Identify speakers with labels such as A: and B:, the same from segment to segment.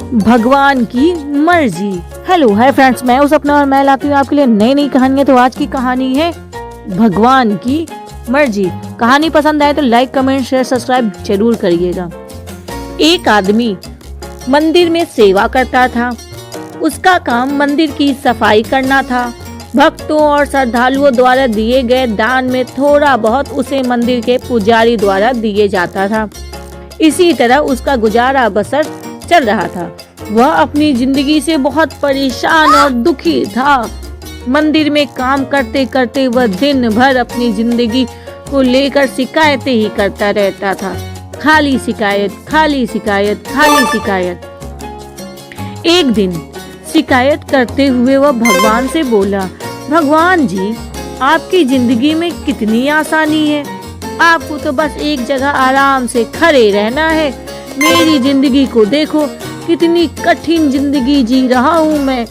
A: भगवान की मर्जी। हेलो हाय फ्रेंड्स, मैं हूं सपना और मैं लाती हूँ आपके लिए नई नई कहानियां। तो आज की कहानी है भगवान की मर्जी। कहानी पसंद आए तो लाइक कमेंट शेयर सब्सक्राइब जरूर करिएगा। एक आदमी मंदिर में सेवा करता था। उसका काम मंदिर की सफाई करना था। भक्तों और श्रद्धालुओं द्वारा दिए गए दान में थोड़ा बहुत उसे मंदिर के पुजारी द्वारा दिए जाता था। इसी तरह उसका गुजारा बसर चल रहा था। वह अपनी जिंदगी से बहुत परेशान और दुखी था। मंदिर में काम करते करते वह दिन भर अपनी जिंदगी को लेकर शिकायतें ही करता रहता था। खाली शिकायत, खाली शिकायत, खाली शिकायत। एक दिन शिकायत करते हुए वह भगवान से बोला, भगवान जी, आपकी जिंदगी में कितनी आसानी है। आपको तो बस एक जगह आराम से खड़े रहना है। मेरी जिंदगी को देखो, कितनी कठिन जिंदगी जी रहा हूँ मैं।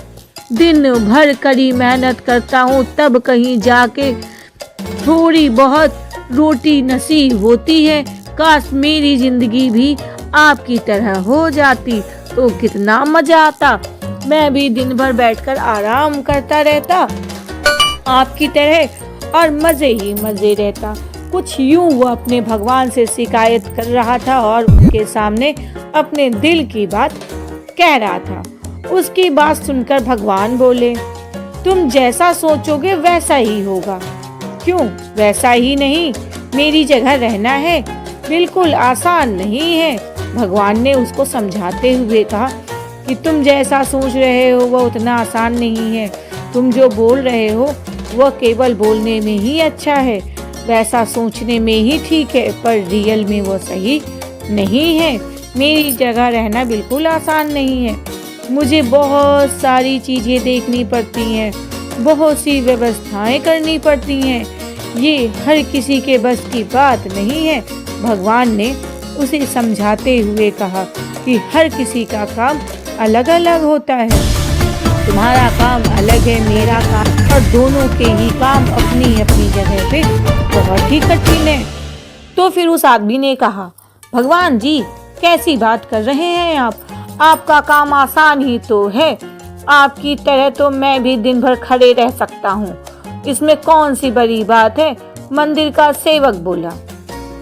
A: दिन भर कड़ी मेहनत करता हूँ, तब कहीं जाके थोड़ी बहुत रोटी नसीब होती है। काश मेरी जिंदगी भी आपकी तरह हो जाती तो कितना मजा आता। मैं भी दिन भर बैठकर आराम करता रहता आपकी तरह और मजे ही मजे रहता। कुछ यूं वो अपने भगवान से शिकायत कर रहा था और उनके सामने अपने दिल की बात कह रहा था। उसकी बात सुनकर भगवान बोले, तुम जैसा सोचोगे वैसा ही होगा। क्यों वैसा ही नहीं, मेरी जगह रहना है बिल्कुल आसान नहीं है। भगवान ने उसको समझाते हुए कहा कि तुम जैसा सोच रहे हो वह उतना आसान नहीं है। तुम जो बोल रहे हो वह केवल बोलने में ही अच्छा है, वैसा सोचने में ही ठीक है, पर रियल में वो सही नहीं है। मेरी जगह रहना बिल्कुल आसान नहीं है। मुझे बहुत सारी चीज़ें देखनी पड़ती हैं, बहुत सी व्यवस्थाएं करनी पड़ती हैं। ये हर किसी के बस की बात नहीं है। भगवान ने उसे समझाते हुए कहा कि हर किसी का काम अलग अलग होता है। तुम्हारा काम अलग है, मेरा काम, और दोनों के ही काम अपनी अपनी जगह पे बहुत ही कठिन है। तो फिर उस आदमी ने कहा, भगवान जी, कैसी बात कर रहे हैं आप? आपका काम आसान ही तो है। आपकी तरह तो मैं भी दिन भर खड़े रह सकता हूँ, इसमें कौन सी बड़ी बात है। मंदिर का सेवक बोला,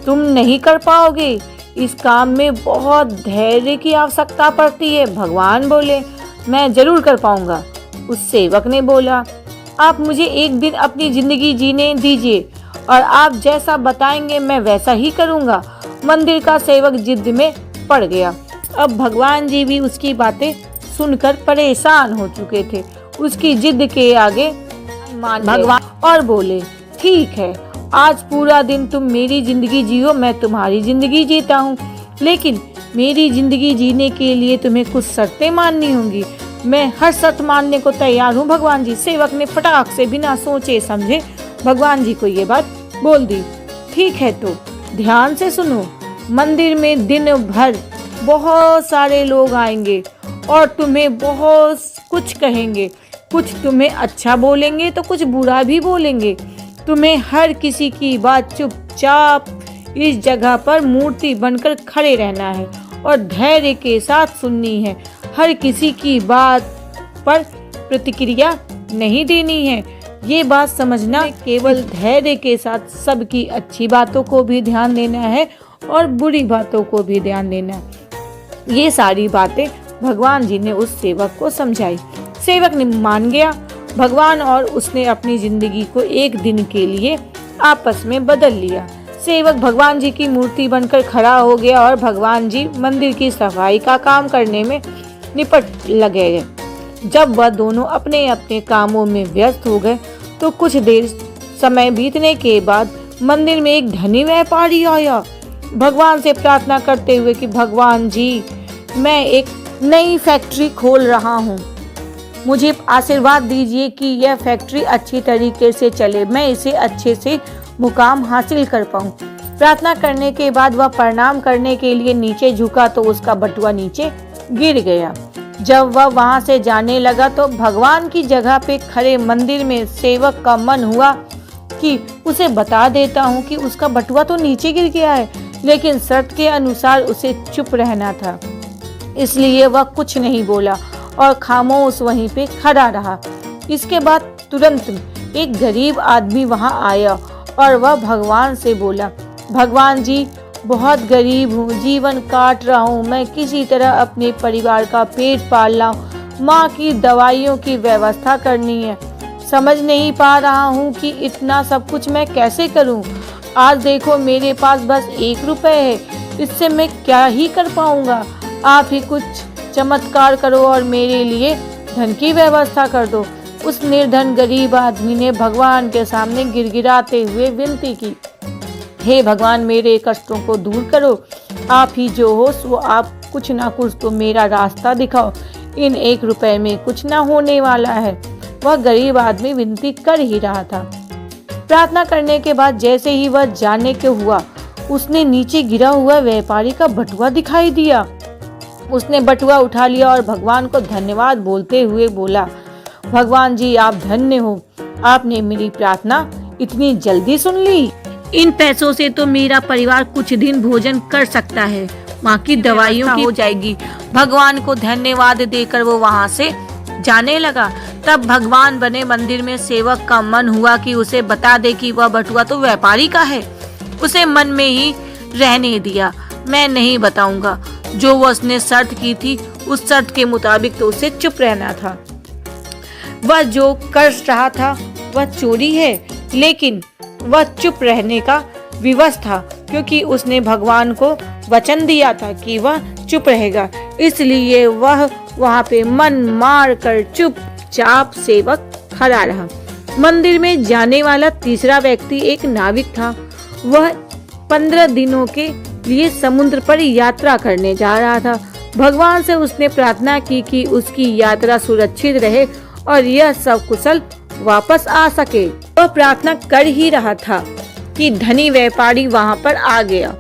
A: तुम नहीं कर पाओगे, इस काम में बहुत धैर्य की आवश्यकता पड़ती है। भगवान बोले, मैं जरूर कर पाऊंगा। उस सेवक ने बोला, आप मुझे एक दिन अपनी जिंदगी जीने दीजिए और आप जैसा बताएंगे मैं वैसा ही करूंगा। मंदिर का सेवक जिद में पड़ गया। अब भगवान जी भी उसकी बातें सुनकर परेशान हो चुके थे। उसकी जिद के आगे मान भगवान और बोले, ठीक है, आज पूरा दिन तुम मेरी जिंदगी जियो, मैं तुम्हारी जिंदगी जीता हूँ, लेकिन मेरी जिंदगी जीने के लिए तुम्हें कुछ शर्तें माननी होंगी। मैं हर शर्त मानने को तैयार हूँ भगवान जी। सेवक ने फटाक से बिना सोचे समझे भगवान जी को ये बात बोल दी। ठीक है, तो ध्यान से सुनो। मंदिर में दिन भर बहुत सारे लोग आएंगे और तुम्हें बहुत कुछ कहेंगे। कुछ तुम्हें अच्छा बोलेंगे तो कुछ बुरा भी बोलेंगे। तुम्हें हर किसी की बात चुपचाप इस जगह पर मूर्ति बनकर खड़े रहना है और धैर्य के साथ सुननी है। हर किसी की बात पर प्रतिक्रिया नहीं देनी है। ये बात समझना, केवल धैर्य के साथ सबकी अच्छी बातों को भी ध्यान देना है और बुरी बातों को भी ध्यान देना है। ये सारी बातें भगवान जी ने उस सेवक को समझाई। सेवक ने मान गया। भगवान और उसने अपनी जिंदगी को एक दिन के लिए आपस में बदल लिया। सेवक भगवान जी की मूर्ति बनकर खड़ा हो गया और भगवान जी मंदिर की सफाई का काम करने में निपट लगे। जब वह दोनों अपने अपने कामों में व्यस्त हो गए तो कुछ देर समय बीतने के बाद मंदिर में एक धनी व्यापारी आया, भगवान से प्रार्थना करते हुए कि भगवान जी, मैं एक नई फैक्ट्री खोल रहा हूँ, मुझे आशीर्वाद दीजिए कि यह फैक्ट्री अच्छी तरीके से चले, मैं इसे अच्छे से मुकाम हासिल कर पाऊँ। प्रार्थना करने के बाद वह प्रणाम करने के लिए नीचे झुका तो उसका बटुआ नीचे गिर गया। जब वह वहां से जाने लगा तो भगवान की जगह पे खड़े मंदिर में सेवक का मन हुआ कि उसे बता देता हूँ कि उसका बटुआ तो नीचे गिर गया है, लेकिन शर्त के अनुसार उसे चुप रहना था। इसलिए वह कुछ नहीं बोला और खामोश वहीं पे खड़ा रहा। इसके बाद तुरंत एक गरीब आदमी वहां आया और वह भगवान से बोला, भगवान जी, बहुत गरीब हूँ, जीवन काट रहा हूँ, मैं किसी तरह अपने परिवार का पेट पाल रहा हूँ, माँ की दवाइयों की व्यवस्था करनी है, समझ नहीं पा रहा हूँ कि इतना सब कुछ मैं कैसे करूँ। आज देखो मेरे पास बस 1 रुपए है, इससे मैं क्या ही कर पाऊँगा। आप ही कुछ चमत्कार करो और मेरे लिए धन की व्यवस्था कर दो। उस निर्धन गरीब आदमी ने भगवान के सामने गिड़गिड़ाते हुए विनती की, हे भगवान, मेरे कष्टों को दूर करो, आप ही जो हो वो आप कुछ ना कुछ तो मेरा रास्ता दिखाओ, इन 1 रुपए में कुछ ना होने वाला है। वह गरीब आदमी विनती कर ही रहा था। प्रार्थना करने के बाद जैसे ही वह जाने के हुआ, उसने नीचे गिरा हुआ व्यापारी का बटुआ दिखाई दिया। उसने बटुआ उठा लिया और भगवान को धन्यवाद बोलते हुए बोला, भगवान जी, आप धन्य हो, आपने मेरी प्रार्थना इतनी जल्दी सुन ली। इन पैसों से तो मेरा परिवार कुछ दिन भोजन कर सकता है, माँ की दवाइयों की हो जाएगी। भगवान को धन्यवाद देकर वो वहाँ से जाने लगा। तब भगवान बने मंदिर में सेवक का मन हुआ कि उसे बता दे कि वह बटुआ तो व्यापारी का है। उसे मन में ही रहने दिया, मैं नहीं बताऊंगा। जो वो उसने शर्त की थी उस शर्त के मुताबिक तो उसे चुप रहना था। वह जो कर रहा था वह चोरी है, लेकिन वह चुप रहने का विवश था, क्योंकि उसने भगवान को वचन दिया था कि वह चुप रहेगा। इसलिए वह वहाँ पे मन मार कर चुपचाप सेवक खड़ा रहा। मंदिर में जाने वाला तीसरा व्यक्ति एक नाविक था। वह 15 दिनों के लिए समुद्र पर यात्रा करने जा रहा था। भगवान से उसने प्रार्थना की कि उसकी यात्रा सुरक्षित रहे और यह सब कुशल वापस आ सके। वह प्रार्थना कर ही रहा था कि धनी व्यापारी वहां पर आ गया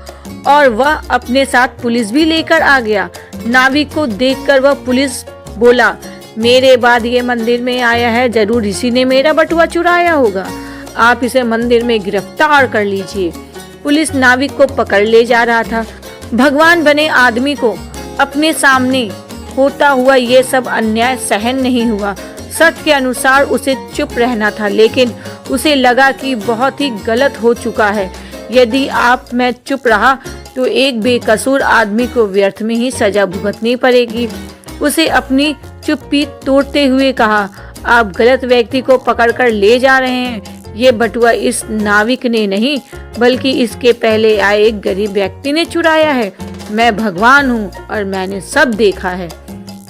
A: और वह अपने साथ पुलिस भी लेकर आ गया। नाविक को देखकर वह पुलिस बोला, मेरे बाद ये मंदिर में आया है, जरूर इसी ने मेरा बटुआ चुराया होगा, आप इसे मंदिर में गिरफ्तार कर लीजिए। पुलिस नाविक को पकड़ ले जा रहा था। भगवान बने आदमी को अपने सामने होता हुआ ये सब अन्याय सहन नहीं हुआ। सत्य के अनुसार उसे चुप रहना था, लेकिन उसे लगा कि बहुत ही गलत हो चुका है। यदि मैं चुप रहा तो एक बेकसूर आदमी को व्यर्थ में ही सजा भुगतनी पड़ेगी। उसे अपनी चुप्पी तोड़ते हुए कहा, आप गलत व्यक्ति को पकड़कर ले जा रहे हैं। ये बटुआ इस नाविक ने नहीं, बल्कि इसके पहले आए एक गरीब व्यक्ति ने चुराया है। मैं भगवान हूँ और मैंने सब देखा है।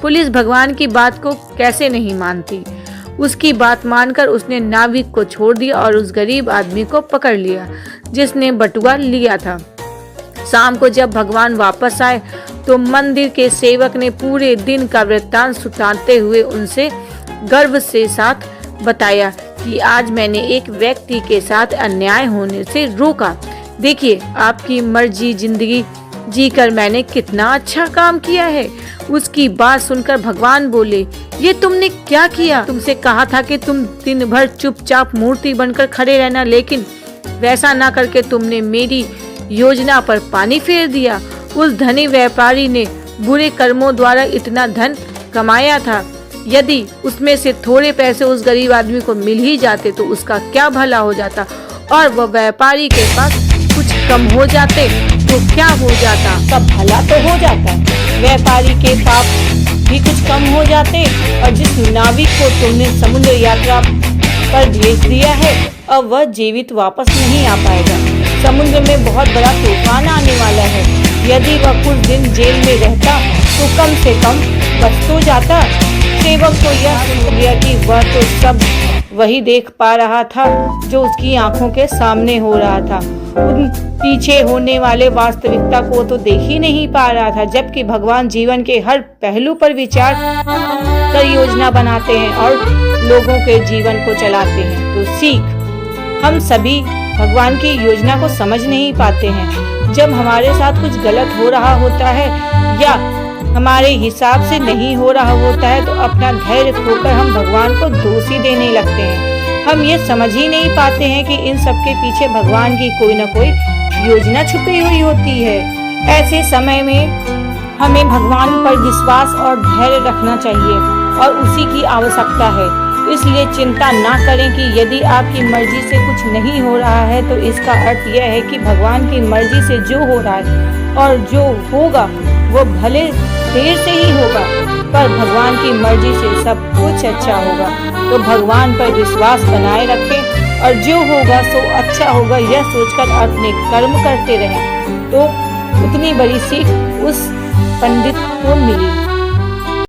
A: पुलिस भगवान की बात को कैसे नहीं मानती। उसकी बात मानकर उसने नाविक को छोड़ दिया और उस गरीब आदमी को पकड़ लिया जिसने बटुआ लिया था। शाम को जब भगवान वापस आए तो मंदिर के सेवक ने पूरे दिन का वृत्तांत सुनाते हुए उनसे गर्व से साथ बताया कि आज मैंने एक व्यक्ति के साथ अन्याय होने से रोका। देखिए, आपकी मर्जी जिंदगी जीकर मैंने कितना अच्छा काम किया है। उसकी बात सुनकर भगवान बोले, ये तुमने क्या किया? तुमसे कहा था कि तुम दिन भर चुपचाप मूर्ति बनकर खड़े रहना, लेकिन वैसा ना करके तुमने मेरी योजना पर पानी फेर दिया। उस धनी व्यापारी ने बुरे कर्मों द्वारा इतना धन कमाया था। यदि उसमें से थोड़े पैसे उस गरीब आदमी को मिल ही जाते तो उसका क्या भला हो जाता, और वह व्यापारी के पास कुछ कम हो जाते तो क्या हो जाता, सब भला तो हो जाता। व्यापारी के पाप भी कुछ कम हो जाते। और जिस नाविक को तुमने समुद्र यात्रा पर भेज दिया है, अब वह जीवित वापस नहीं आ पाएगा। समुद्र में बहुत बड़ा तूफान आने वाला है। यदि वह कुछ दिन जेल में रहता तो कम से कम बच तो जाता। सेवक को यह सुन गया कि वह तो सब वही देख पा रहा था जो उसकी आंखों के सामने हो रहा था। उन पीछे होने वाले वास्तविकता को तो देख ही नहीं पा रहा था। जबकि भगवान जीवन के हर पहलू पर विचार कर योजना बनाते हैं और लोगों के जीवन को चलाते हैं। तो सीख, हम सभी भगवान की योजना को समझ नहीं पाते हैं। जब हमारे साथ कुछ गलत हो रहा होता है या हमारे हिसाब से नहीं हो रहा होता है तो अपना धैर्य खोकर हम भगवान को दोषी देने लगते हैं। हम ये समझ ही नहीं पाते हैं कि इन सब के पीछे भगवान की कोई न कोई योजना छुपी हुई होती है। ऐसे समय में हमें भगवान पर विश्वास और धैर्य रखना चाहिए और उसी की आवश्यकता है। इसलिए चिंता ना करें कि यदि आपकी मर्जी से कुछ नहीं हो रहा है तो इसका अर्थ यह है कि भगवान की मर्जी से जो हो रहा है और जो होगा वो भले देर से ही होगा, पर भगवान की मर्जी से सब कुछ अच्छा होगा। तो भगवान पर विश्वास बनाए रखें और जो होगा सो अच्छा होगा, यह सोचकर अपने कर्म करते रहें। तो उतनी बड़ी सीख उस पंडित को मिली।